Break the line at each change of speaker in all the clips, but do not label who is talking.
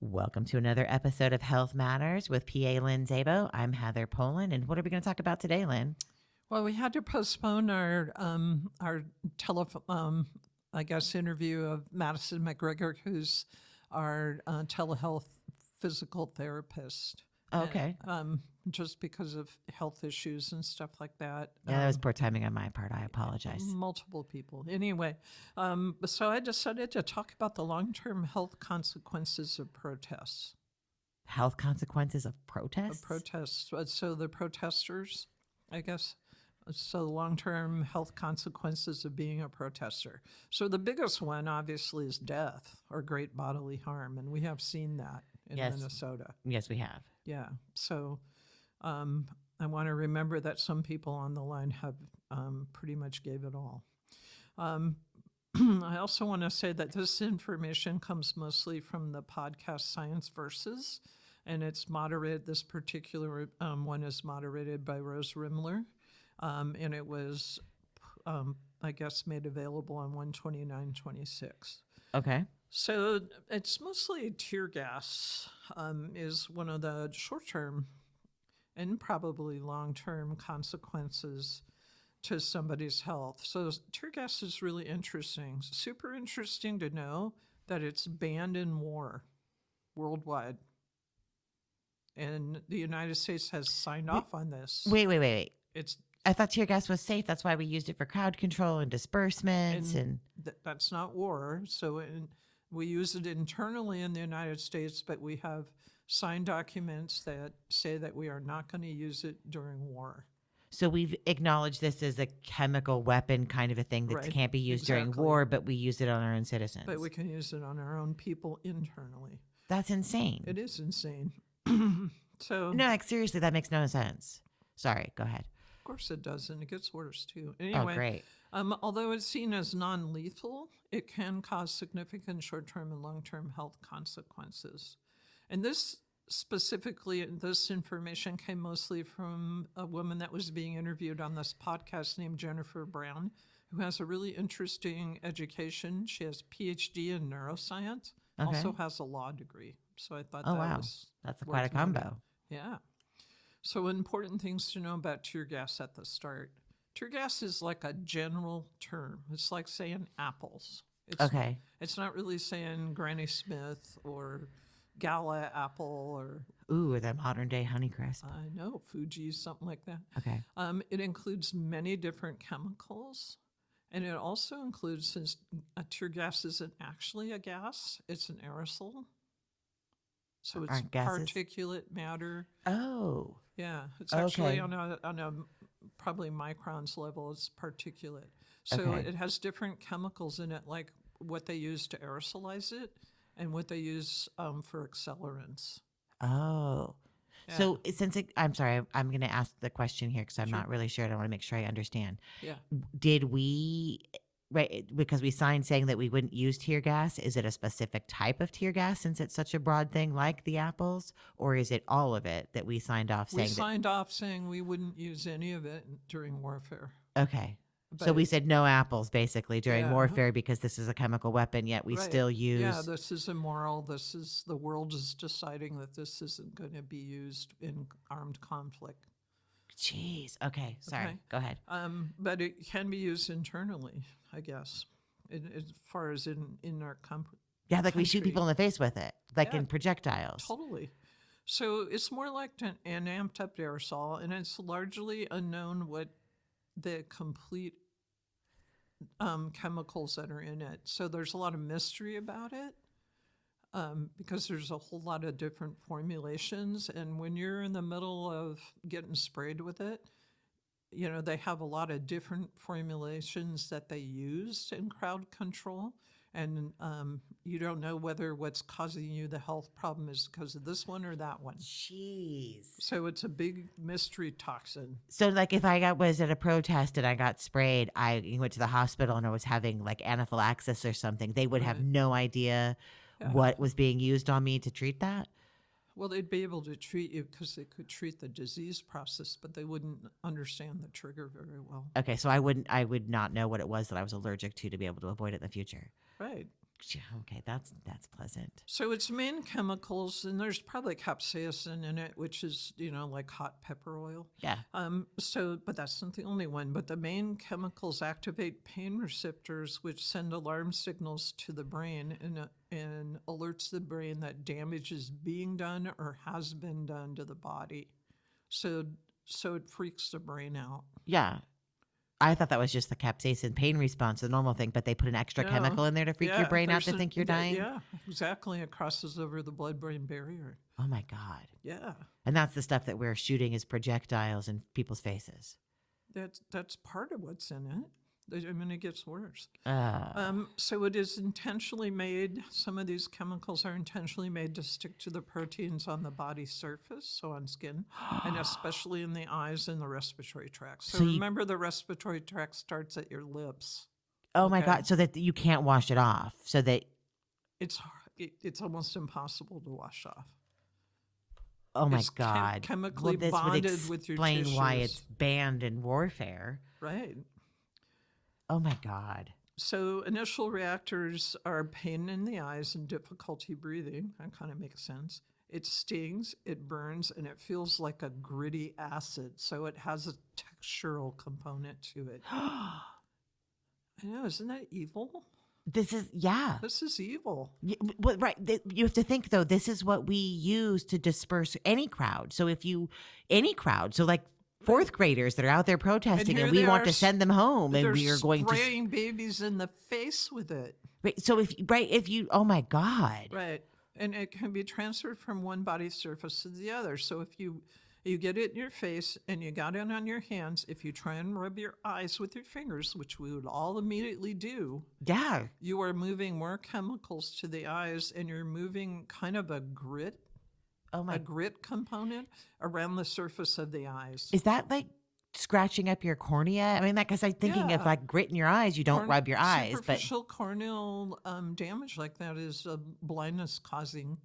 Welcome to another episode of Health Matters with PA Lynn Szabo. I'm Heather Poland, and what are we going to talk about today, Lynn?
Well, we had to postpone our interview of Madison McGregor, who's our telehealth physical therapist.
Okay.
Just because of health issues and stuff like that.
Yeah, that was poor timing on my part. I apologize.
Multiple people. Anyway, so I decided to talk about the long-term health consequences of protests.
Health consequences of protests?
Of protests. So the protesters, I guess. So long-term health consequences of being a protester. So the biggest one, obviously, is death or great bodily harm, and we have seen that in Minnesota.
Yes, we have.
Yeah. So I want to remember that some people on the line have pretty much gave it all. I also want to say that this information comes mostly from the podcast Science Versus, and it's moderated. This particular one is moderated by Rose Rimler, and it was, I guess, made available on 1/29/26.
Okay.
So it's mostly tear gas is one of the short-term and probably long-term consequences to somebody's health. So tear gas is really interesting. Super interesting to know that it's banned in war worldwide. And the United States has signed off on this.
Wait. I thought tear gas was safe. That's why we used it for crowd control and disbursements. And
that's not war. So we use it internally in the United States, but we have signed documents that say that we are not going to use it during war.
So we've acknowledged this as a chemical weapon kind of a thing that can't be used during war, but we use it on our own citizens.
But we can use it on our own people internally.
That's insane.
It is insane. So
no, like seriously, that makes no sense. Sorry, go ahead.
Of course it doesn't. It gets worse too. Anyway,
great.
Although it's seen as non-lethal, it can cause significant short-term and long-term health consequences. And this information came mostly from a woman that was being interviewed on this podcast named Jennifer Brown, who has a really interesting education. She has a PhD in neuroscience, also has a law degree. So I thought
that's quite a combo.
Yeah. So important things to know about tear gas at the start. Tear gas is like a general term. It's like saying apples. It's not really saying Granny Smith or Gala apple or...
Ooh, the modern day Honeycrisp.
I know, Fuji, something like that.
Okay.
It includes many different chemicals. And it also includes, since a tear gas isn't actually a gas, it's an aerosol. So it's particulate matter.
Oh.
Yeah, it's actually on a probably microns level, it's particulate. So it has different chemicals in it, like what they use to aerosolize it and what they use for accelerants.
Oh. Yeah. So I'm sorry, I'm going to ask the question here because I'm not really sure. I want to make sure I understand.
Yeah.
Did we... Right, because we signed saying that we wouldn't use tear gas. Is it a specific type of tear gas since it's such a broad thing like the apples? Or is it all of it that we signed off saying?
We signed off saying we wouldn't use any of it during warfare.
Okay. So we said no apples basically during warfare because this is a chemical weapon, yet we still use...
Yeah, this is immoral. The world is deciding that this isn't going to be used in armed conflict.
Jeez. Okay. Sorry. Go ahead.
But it can be used internally, I guess, as far as in our country.
Yeah, like we shoot people in the face with it, like in projectiles.
Totally. So it's more like an amped up aerosol, and it's largely unknown what the complete chemicals that are in it. So there's a lot of mystery about it. Because there's a whole lot of different formulations. And when you're in the middle of getting sprayed with it, they have a lot of different formulations that they use in crowd control. And you don't know whether what's causing you the health problem is because of this one or that one.
Jeez.
So it's a big mystery toxin.
So like if I was at a protest and I got sprayed, I went to the hospital and I was having like anaphylaxis or something, they would have no idea what was being used on me to treat that?
Well, they'd be able to treat you because they could treat the disease process, but they wouldn't understand the trigger very well.
Okay, so I would not know what it was that I was allergic to be able to avoid it in the future.
Right.
Yeah, okay, that's pleasant.
So its main chemicals, and there's probably capsaicin in it, which is, like hot pepper oil.
Yeah.
But that's not the only one. But the main chemicals activate pain receptors, which send alarm signals to the brain and alerts the brain that damage is being done or has been done to the body. So it freaks the brain out.
Yeah. I thought that was just the capsaicin pain response, the normal thing, but they put an extra
No.
chemical in there to freak your brain out to
there's
think you're dying?
Yeah, exactly. It crosses over the blood-brain barrier.
Oh my God.
Yeah.
And that's the stuff that we're shooting as projectiles in people's faces.
That's part of what's in it. I mean, it gets worse.
Uh,
So it is intentionally made, some of these chemicals are intentionally made to stick to the proteins on the body surface, so on skin, and especially in the eyes and the respiratory tract. So remember, the respiratory tract starts at your lips.
Oh my
Okay.
God. So that you can't wash it off. So that,
It's almost impossible to wash off.
oh my
It's
God.
chemically
this
bonded
would
with your
explain why
tissues.
it's banned in warfare.
Right.
Oh my God.
So initial reactors are pain in the eyes and difficulty breathing. That kind of makes sense. It stings, it burns, and it feels like a gritty acid. So it has a textural component to it. I know, isn't that evil?
This is, yeah.
This is evil.
Right. You have to think, though, this is what we use to disperse any crowd. So so like fourth graders that are out there protesting and we want to send them home and we are going to
spraying babies in the face with it.
Right. So if you, oh my God.
Right. And it can be transferred from one body surface to the other. So if you get it in your face and you got it on your hands, if you try and rub your eyes with your fingers, which we would all immediately do,
Yeah.
you are moving more chemicals to the eyes and you're moving kind of a grit component around the surface of the eyes.
Is that like scratching up your cornea? I mean, like, because I'm thinking of like grit in your eyes, you don't rub your eyes.
Superficial corneal damage like that is blindness causing.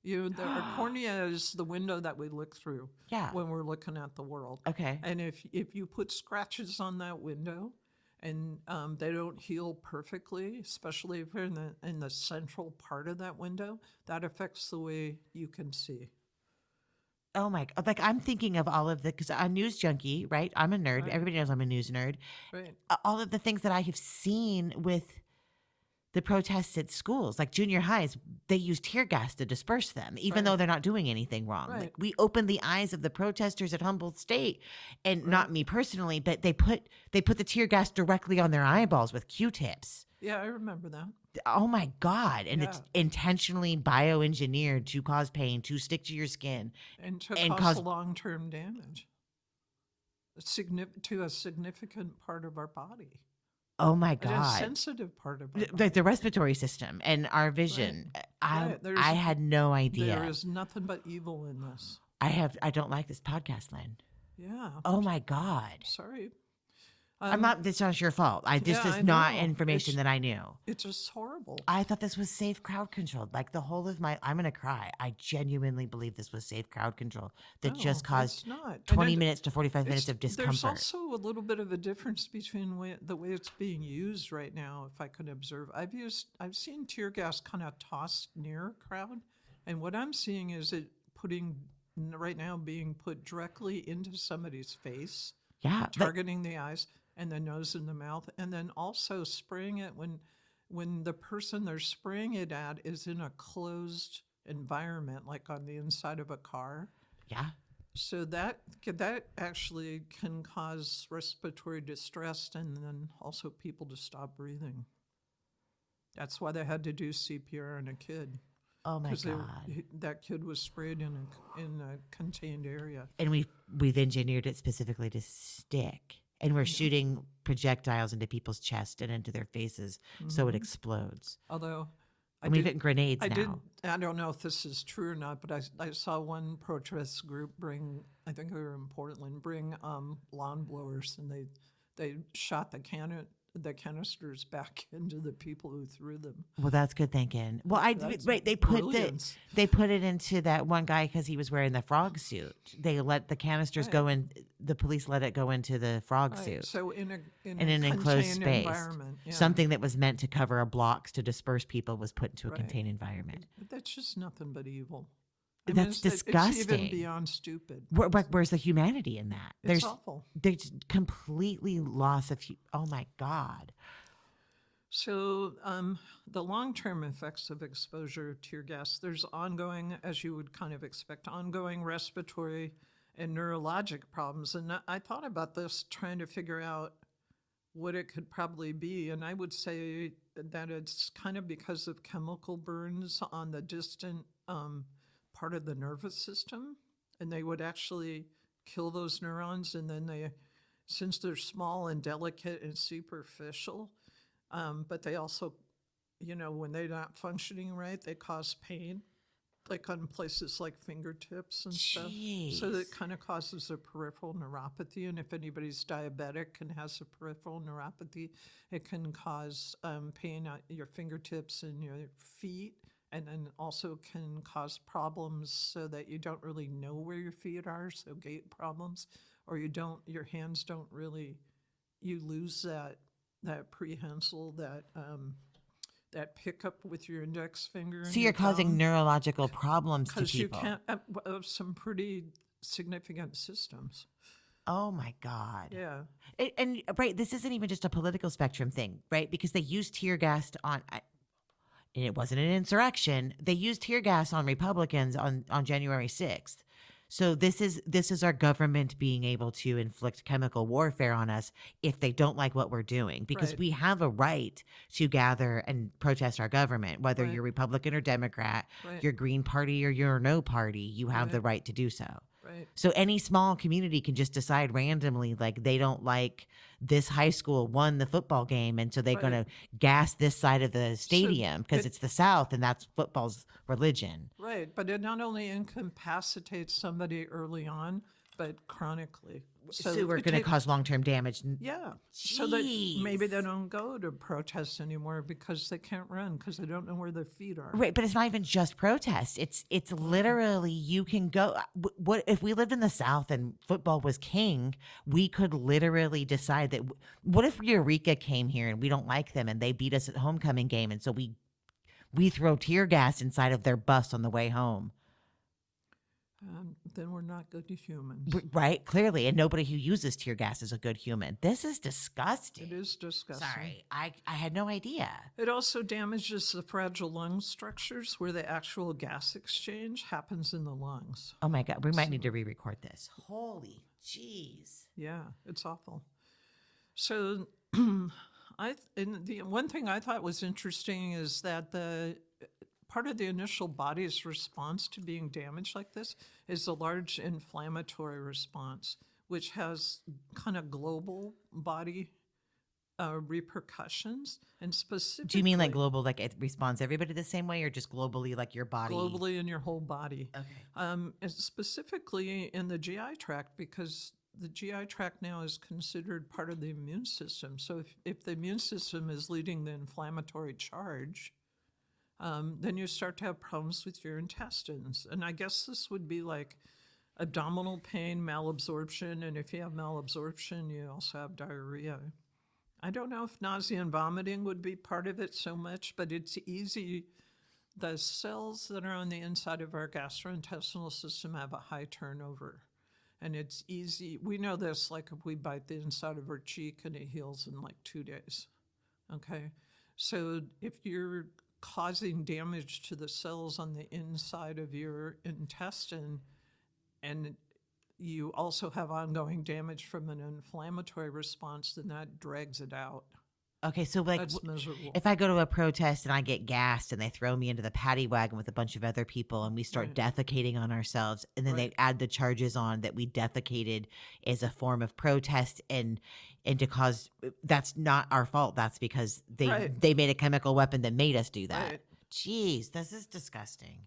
Our cornea is the window that we look through when we're looking at the world.
Okay.
And if you put scratches on that window and they don't heal perfectly, especially if you're in the central part of that window, that affects the way you can see.
Oh my, like I'm thinking of all of because I'm a news junkie, right? I'm a nerd.
Right.
Everybody knows I'm a news nerd.
Right.
All of the things that I have seen with the protests at schools, like junior highs, they use tear gas to disperse them, even though they're not doing anything wrong.
Right.
Like we opened the eyes of the protesters at Humboldt State, and not me personally, but they put the tear gas directly on their eyeballs with Q-tips.
Yeah, I remember that.
Oh my God. And it's intentionally bioengineered to cause pain, to stick to your skin.
And to cause long-term damage to a significant part of our body.
Oh my God.
A sensitive part of our body.
Like the respiratory system and our vision.
Right.
I had no idea.
There is nothing but evil in this.
I don't like this podcast, Lynn.
Yeah.
Oh my God.
Sorry.
It's not your fault. This is not information that I knew.
It's just horrible.
I thought this was safe crowd control. Like the whole of I'm going to cry. I genuinely believe this was safe crowd control that just caused 20 minutes to 45 minutes of discomfort.
There's also a little bit of a difference between the way it's being used right now, if I can observe. I've seen tear gas kind of tossed near a crowd. And what I'm seeing is it being put directly into somebody's face.
Yeah.
Targeting the eyes and the nose and the mouth, and then also spraying it when the person they're spraying it at is in a closed environment, like on the inside of a car.
Yeah.
So that actually can cause respiratory distress and then also people to stop breathing. That's why they had to do CPR on a kid.
Oh my God.
That kid was sprayed in a contained area.
And we've engineered it specifically to stick. And we're shooting projectiles into people's chest and into their faces so it explodes.
Although
we've got grenades now.
I don't know if this is true or not, but I saw one protest group I think they were in Portland, bring lawn blowers, and they shot the cannon the canisters back into the people who threw them.
Well, that's good thinking. Well,
That's
they
brilliance.
they put it into that one guy because he was wearing the frog suit. They let the canisters go in. The police let it go into the frog suit.
So in
an enclosed
contained
space,
environment,
something that was meant to cover a blocks to disperse people was put into a
Right.
contained environment.
But that's just nothing but evil.
That's disgusting.
It's even beyond stupid.
Where's the humanity in that?
It's awful.
There's completely loss of. Oh my God.
So the long-term effects of exposure to tear gas, there's ongoing, as you would kind of expect, ongoing respiratory and neurologic problems. And I thought about this, trying to figure out what it could probably be. And I would say that it's kind of because of chemical burns on the distant part of the nervous system. And they would actually kill those neurons. And then since they're small and delicate and superficial, but they also, when they're not functioning right, they cause pain, like on places like fingertips and stuff. So that kind of causes a peripheral neuropathy. And if anybody's diabetic and has a peripheral neuropathy, it can cause pain at your fingertips and your feet, and then also can cause problems so that you don't really know where your feet are, so gait problems, or your hands don't really, you lose that prehensile, that pickup with your index finger.
So you're causing neurological problems to people.
Because you can't, of some pretty significant systems.
Oh my God.
Yeah.
And right, this isn't even just a political spectrum thing, right? Because they used tear gas and it wasn't an insurrection. They used tear gas on Republicans on January 6th. So this is our government being able to inflict chemical warfare on us if they don't like what we're doing, because we have a right to gather and protest our government, whether you're Republican or Democrat, you're Green Party or you're no party, you have the right to do so.
Right.
So any small community can just decide randomly, like they don't like this high school won the football game, and so they're going to gas this side of the stadium because it's the South and that's football's religion.
Right, but it not only incapacitates somebody early on, but chronically.
So we're going to cause long-term damage.
Yeah. So that maybe they don't go to protests anymore because they can't run because they don't know where their feet are.
Right, but it's not even just protests. It's literally you can go. What if we lived in the South and football was king? We could literally decide that. What if Eureka came here and we don't like them and they beat us at homecoming game, and so we throw tear gas inside of their bus on the way home?
Then we're not good humans.
Right, clearly. And nobody who uses tear gas is a good human. This is disgusting.
It is disgusting.
Sorry, I had no idea.
It also damages the fragile lung structures where the actual gas exchange happens in the lungs.
Oh my God, we might need to re-record this. Holy jeez.
Yeah, it's awful. So the one thing I thought was interesting is that part of the initial body's response to being damaged like this is a large inflammatory response, which has kind of global body repercussions. And specifically,
do you mean like global, like it responds everybody the same way, or just globally, like your body?
Globally in your whole body.
Okay.
And specifically in the GI tract, because the GI tract now is considered part of the immune system. So if the immune system is leading the inflammatory charge, then you start to have problems with your intestines. And I guess this would be like abdominal pain, malabsorption, and if you have malabsorption, you also have diarrhea. I don't know if nausea and vomiting would be part of it so much, but it's easy. The cells that are on the inside of our gastrointestinal system have a high turnover. And it's easy. We know this, like if we bite the inside of our cheek and it heals in like 2 days. Okay? So if you're causing damage to the cells on the inside of your intestine, and you also have ongoing damage from an inflammatory response, then that drags it out.
Okay, so like
That's miserable.
if I go to a protest and I get gassed and they throw me into the paddy wagon with a bunch of other people and we start defecating on ourselves, and then they add the charges on that we defecated as a form of protest and to cause, that's not our fault. That's because they made a chemical weapon that made us do that.
Right.
Jeez, this is disgusting.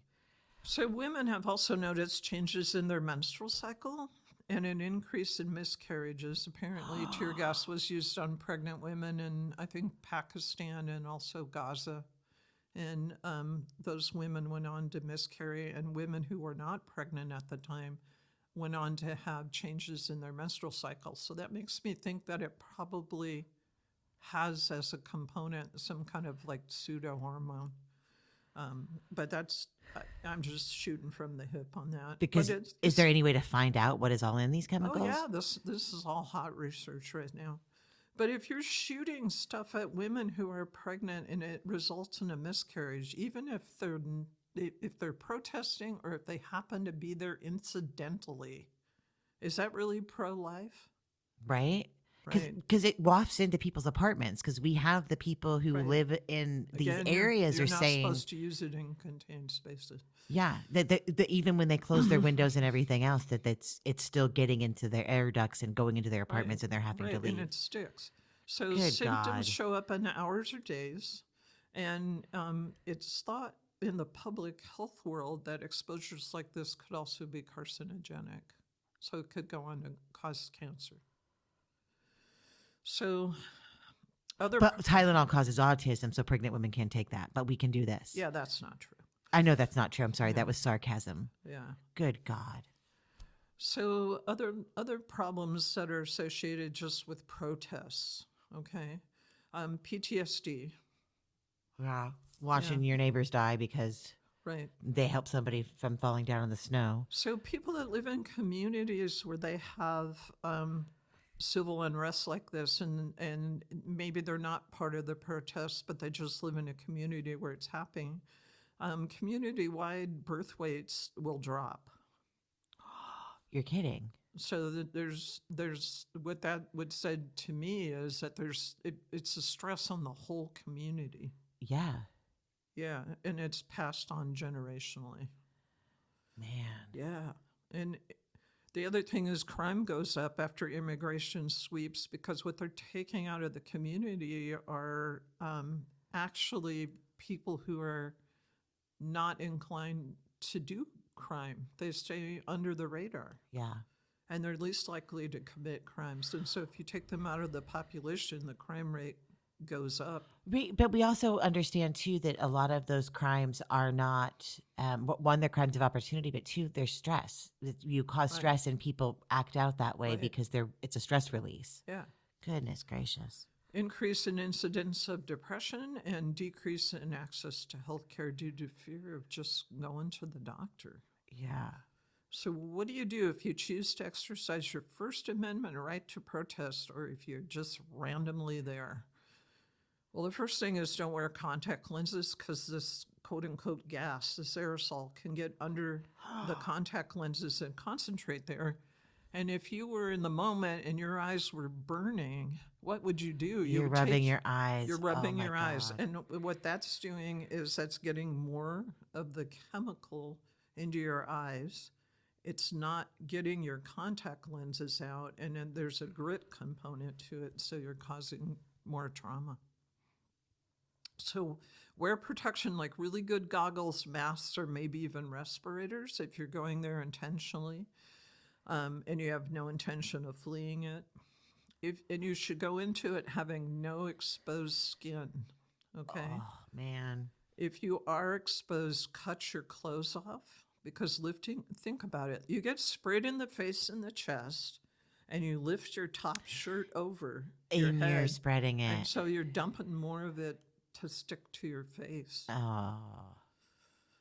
So women have also noticed changes in their menstrual cycle, and an increase in miscarriages. Apparently, tear gas was used on pregnant women in, I think, Pakistan and also Gaza. And those women went on to miscarry, and women who were not pregnant at the time went on to have changes in their menstrual cycle. So that makes me think that it probably has as a component some kind of like pseudo hormone. But I'm just shooting from the hip on that.
Because is there any way to find out what is all in these chemicals?
Oh yeah, this is all hot research right now. But if you're shooting stuff at women who are pregnant and it results in a miscarriage, even if they're protesting or if they happen to be there incidentally, is that really pro-life?
Right?
Right.
Because it wafts into people's apartments. Because we have the people who live in these areas
you're
are
not
saying
supposed to use it in contained spaces.
Yeah, that even when they close their windows and everything else, it's still getting into their air ducts and going into their apartments, and they're having to leave.
And it sticks. So
Good
symptoms
God.
show up in hours or days, and it's thought in the public health world that exposures like this could also be carcinogenic. So it could go on to cause cancer. So
But Tylenol causes autism, so pregnant women can't take that. But we can do this.
Yeah, that's not true.
I know that's not true. I'm sorry. That was sarcasm.
Yeah.
Good God.
So other problems that are associated just with protests, okay? PTSD.
Yeah. Watching your neighbors die because they help somebody from falling down in the snow.
So people that live in communities where they have civil unrest like this, and maybe they're not part of the protests, but they just live in a community where it's happening, community-wide birth weights will drop.
You're kidding.
So that there's what that would said to me is that it's a stress on the whole community.
Yeah.
Yeah, and it's passed on generationally.
Man.
Yeah, and the other thing is crime goes up after immigration sweeps because what they're taking out of the community are actually people who are not inclined to do crime. They stay under the radar.
Yeah.
And they're least likely to commit crimes. And so if you take them out of the population, the crime rate goes up.
But we also understand, too, that a lot of those crimes are not, one, they're crimes of opportunity, but two, they're stress. You cause stress and people act out that way because it's a stress release.
Yeah.
Goodness gracious.
Increase in incidence of depression and decrease in access to health care due to fear of just going to the doctor.
Yeah.
So what do you do if you choose to exercise your First Amendment right to protest or if you're just randomly there? Well, the first thing is don't wear contact lenses because this quote-unquote gas, this aerosol, can get under the contact lenses and concentrate there. And if you were in the moment and your eyes were burning, what would you do?
You're rubbing your eyes.
You're rubbing
your
eyes. And what that's doing is that's getting more of the chemical into your eyes. It's not getting your contact lenses out, and then there's a grit component to it, so you're causing more trauma. So wear protection like really good goggles, masks, or maybe even respirators if you're going there intentionally. And you have no intention of fleeing it. And you should go into it having no exposed skin, okay?
Oh, man.
If you are exposed, cut your clothes off because think about it. You get sprayed in the face and the chest, and you lift your top shirt over your head.
You're spreading it.
And so you're dumping more of it to stick to your face.
Oh.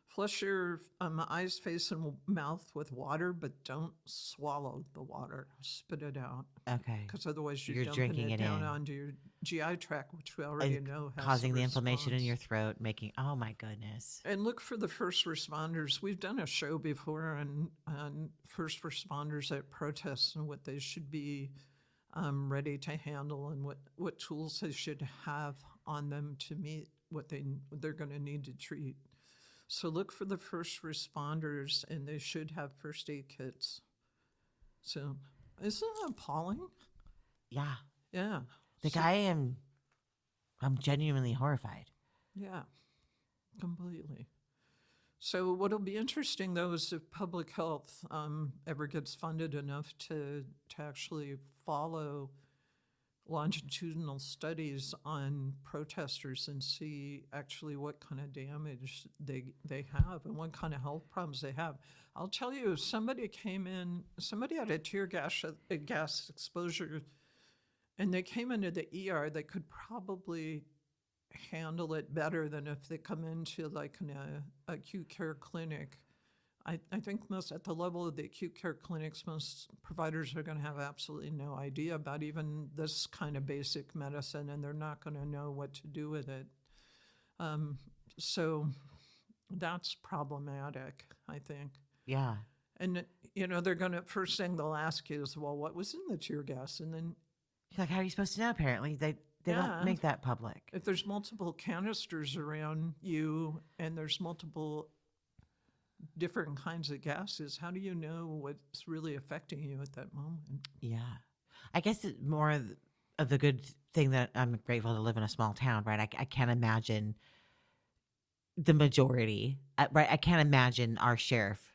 Flush your eyes, face, and mouth with water, but don't swallow the water. Spit it out.
Okay.
Because otherwise you're
drinking
dumping it down
in.
onto your GI tract, which we already know has
causing the
a
inflammation in
response.
your throat, making, oh my goodness.
And look for the first responders. We've done a show before on first responders at protests and what they should be ready to handle and what tools they should have on them to meet what they're going to need to treat. So look for the first responders, and they should have first aid kits. So isn't that appalling?
Yeah.
Yeah.
I'm genuinely horrified.
Yeah, completely. So what'll be interesting, though, is if public health ever gets funded enough to actually follow longitudinal studies on protesters and see actually what kind of damage they have and what kind of health problems they have. I'll tell you, if somebody had a tear gas exposure, and they came into the ER, they could probably handle it better than if they come into like an acute care clinic. I think most at the level of the acute care clinics, most providers are going to have absolutely no idea about even this kind of basic medicine, and they're not going to know what to do with it. So that's problematic, I think.
Yeah.
And, they're going to, first thing they'll ask you is, well, what was in the tear gas? And then,
like, how are you supposed to know? Apparently, they don't make that public.
If there's multiple canisters around you and there's multiple different kinds of gases, how do you know what's really affecting you at that moment?
Yeah. I guess it's more of the good thing that I'm grateful to live in a small town, right? I can't imagine the majority, right? I can't imagine our sheriff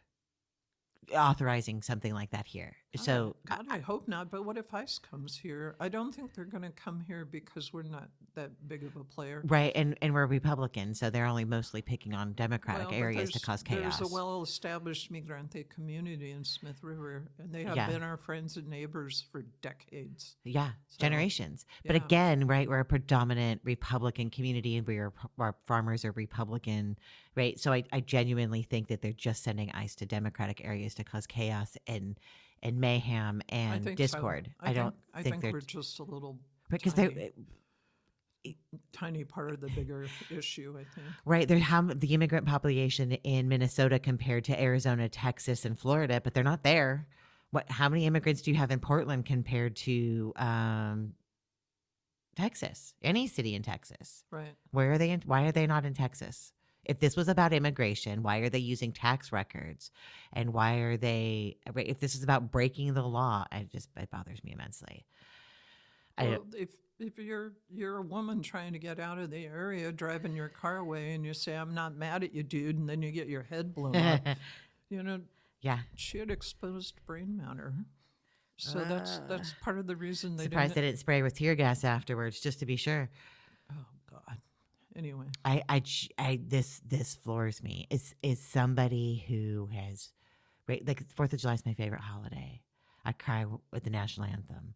authorizing something like that here. So
God, I hope not. But what if ICE comes here? I don't think they're going to come here because we're not that big of a player.
Right. And we're Republicans, so they're only mostly picking on Democratic areas to cause chaos.
There's a well-established migrante community in Smith River, and they have been our friends and neighbors for decades.
Yeah, generations. But again, right, we're a predominant Republican community, and our farmers are Republican, right? So I genuinely think that they're just sending ICE to Democratic areas to cause chaos and mayhem and discord.
So. I think we're just a little
because
tiny part of the bigger issue, I think.
Right. They're the immigrant population in Minnesota compared to Arizona, Texas, and Florida, but they're not there. How many immigrants do you have in Portland compared to Texas? Any city in Texas.
Right.
Where are they why are they not in Texas? If this was about immigration, why are they using tax records? And why are they, if this is about breaking the law, it bothers me immensely.
Well, if you're a woman trying to get out of the area, driving your car away, and you say, "I'm not mad at you, dude," and then you get your head blown up,
yeah,
she had exposed brain matter. So that's part of the reason they
surprised they didn't spray with tear gas afterwards, just to be sure.
Oh God. Anyway,
this floors me. Is somebody who has, right? Like 4th of July is my favorite holiday. I cry with the national anthem.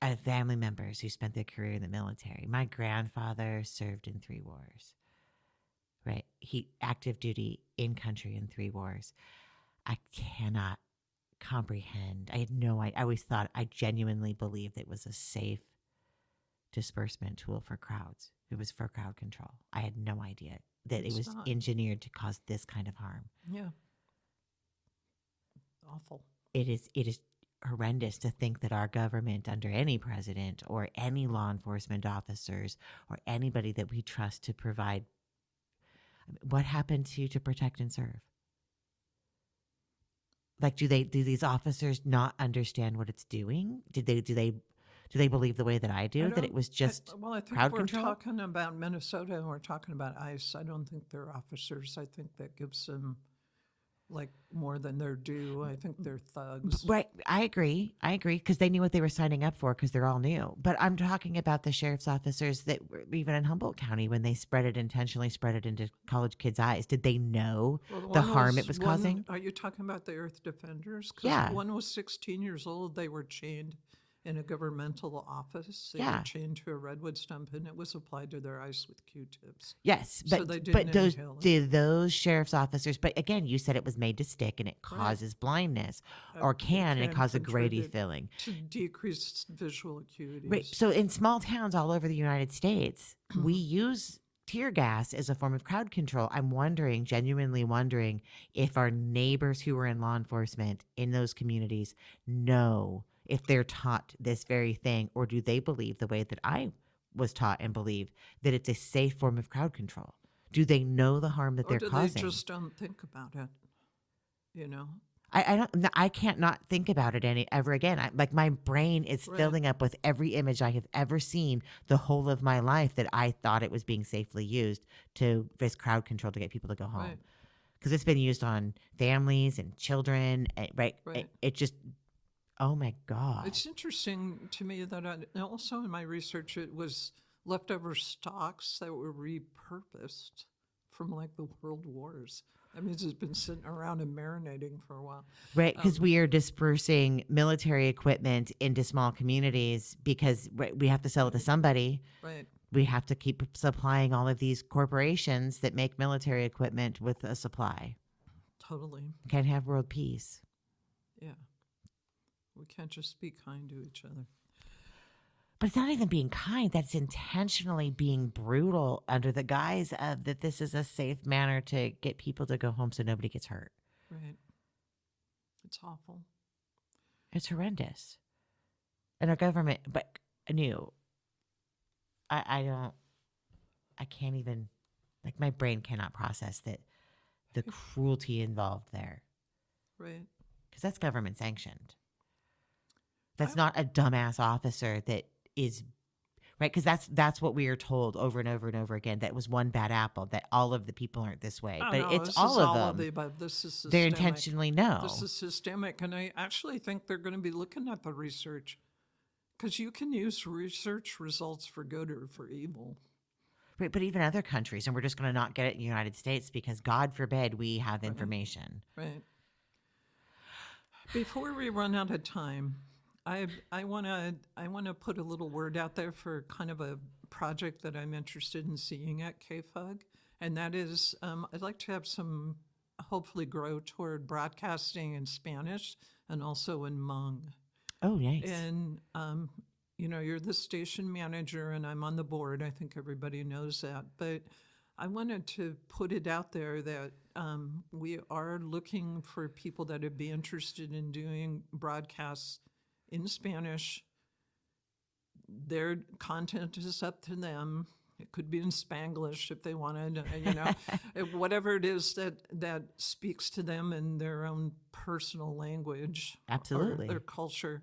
I have family members who spent their career in the military. My grandfather served in 3 wars. Right, he active duty in country in 3 wars. I cannot comprehend. I had no idea. I genuinely believed it was a safe disbursement tool for crowds. It was for crowd control. I had no idea that it was engineered to cause this kind of harm.
Yeah. Awful.
It is horrendous to think that our government, under any president or any law enforcement officers or anybody that we trust to provide, what happened to protect and serve? Like, do these officers not understand what it's doing? Do they believe the way that I do, that it was just
I think
crowd
we're
control?
talking about Minnesota and we're talking about ICE. I don't think they're officers. I think that gives them more than their due. I think they're thugs.
Right. I agree. Because they knew what they were signing up for because they're all new. But I'm talking about the sheriff's officers that were even in Humboldt County when they intentionally spread it into college kids' eyes. Did they know the harm it was causing?
Are you talking about the Earth Defenders?
Yeah.
One was 16 years old. They were chained in a governmental office. They were chained to a redwood stump, and it was applied to their eyes with Q-tips.
Yes,
so they didn't
did those sheriff's officers? But again, you said it was made to stick, and it causes blindness, or and it causes a Grady feeling
to decrease visual acuity.
Right. So in small towns all over the United States, we use tear gas as a form of crowd control. I'm genuinely wondering, if our neighbors who are in law enforcement in those communities know, if they're taught this very thing, or do they believe the way that I was taught and believed, that it's a safe form of crowd control? Do they know the harm that they're causing?
Or do they just don't think about it?
I can't not think about it ever again. Like my brain is filling up with every image I have ever seen the whole of my life that I thought it was being safely used to this crowd control to get people to go home. Because it's been used on families and children, right? It just, oh my God.
It's interesting to me that also in my research, it was leftover stocks that were repurposed from like the world wars. I mean, it's just been sitting around and marinating for a while.
Right, because we are dispersing military equipment into small communities because we have to sell it to somebody.
Right.
We have to keep supplying all of these corporations that make military equipment with a supply.
Totally.
Can't have world peace.
Yeah. We can't just be kind to each other.
But it's not even being kind. That's intentionally being brutal under the guise of that this is a safe manner to get people to go home so nobody gets hurt.
Right. It's awful.
It's horrendous. And our government, but new. I can't even, like my brain cannot process that the cruelty involved there.
Right.
Because that's government sanctioned. That's not a dumbass officer that is, right? Because that's what we are told over and over and over again. That was one bad apple, that all of the people aren't this way.
Oh,
but
no,
it's all of them.
Of the above. This is systemic.
They're intentionally no.
This is systemic. And I actually think they're going to be looking at the research because you can use research results for good or for evil.
Right, but even other countries, and we're just going to not get it in the United States because God forbid we have information.
Right. Before we run out of time, I want to put a little word out there for kind of a project that I'm interested in seeing at KFUG, and that is I'd like to have some hopefully grow toward broadcasting in Spanish and also in Hmong.
Oh, nice.
And you're the station manager, and I'm on the board. I think everybody knows that, but I wanted to put it out there that we are looking for people that would be interested in doing broadcasts in Spanish. Their content is up to them. It could be in Spanglish if they wanted, whatever it is that speaks to them in their own personal language.
Absolutely.
Or their culture,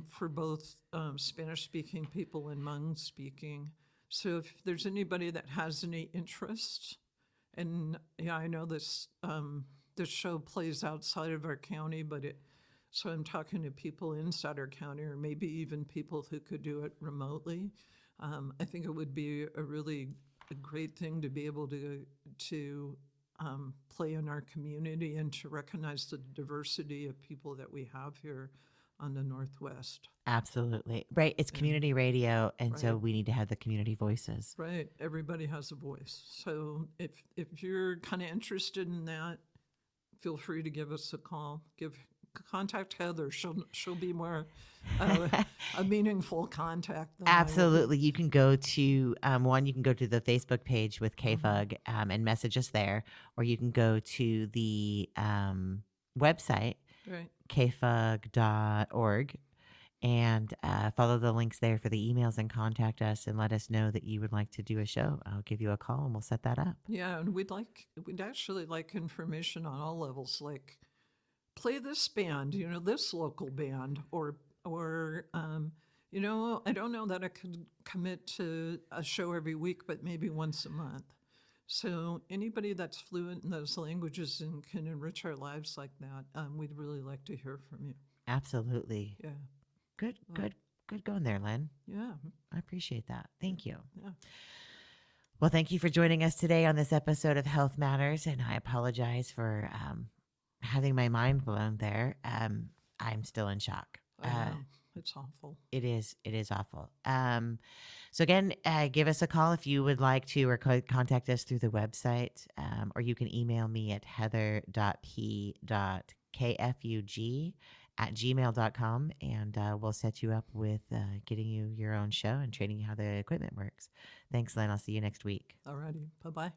for both Spanish-speaking people and Hmong-speaking. So if there's anybody that has any interest, and I know this show plays outside of our county, so I'm talking to people inside our county, or maybe even people who could do it remotely. I think it would be a great thing to be able to play in our community and to recognize the diversity of people that we have here on the Northwest.
Absolutely. Right. It's community radio, and so we need to have the community voices.
Right. Everybody has a voice. So if you're kind of interested in that, feel free to give us a call. Contact Heather. She'll be more a meaningful contact than
Absolutely. You can go to you can go to the Facebook page with KFUG and message us there, or you can go to the website, kfug.org, and follow the links there for the emails and contact us and let us know that you would like to do a show. I'll give you a call and we'll set that up.
Yeah, and we'd actually like information on all levels, like play this band, this local band, or I don't know that I could commit to a show every week, but maybe once a month. So anybody that's fluent in those languages and can enrich our lives like that, we'd really like to hear from you.
Absolutely.
Yeah.
Good going there, Lynn.
Yeah.
I appreciate that. Thank you.
Yeah.
Well, thank you for joining us today on this episode of Health Matters, and I apologize for having my mind blown there. I'm still in shock.
I know. It's awful.
It is awful. So again, give us a call if you would like to, or contact us through the website, or you can email me at heather.p.kfug@gmail.com, and we'll set you up with getting you your own show and training you how the equipment works. Thanks, Lynn. I'll see you next week.
All righty. Bye-bye.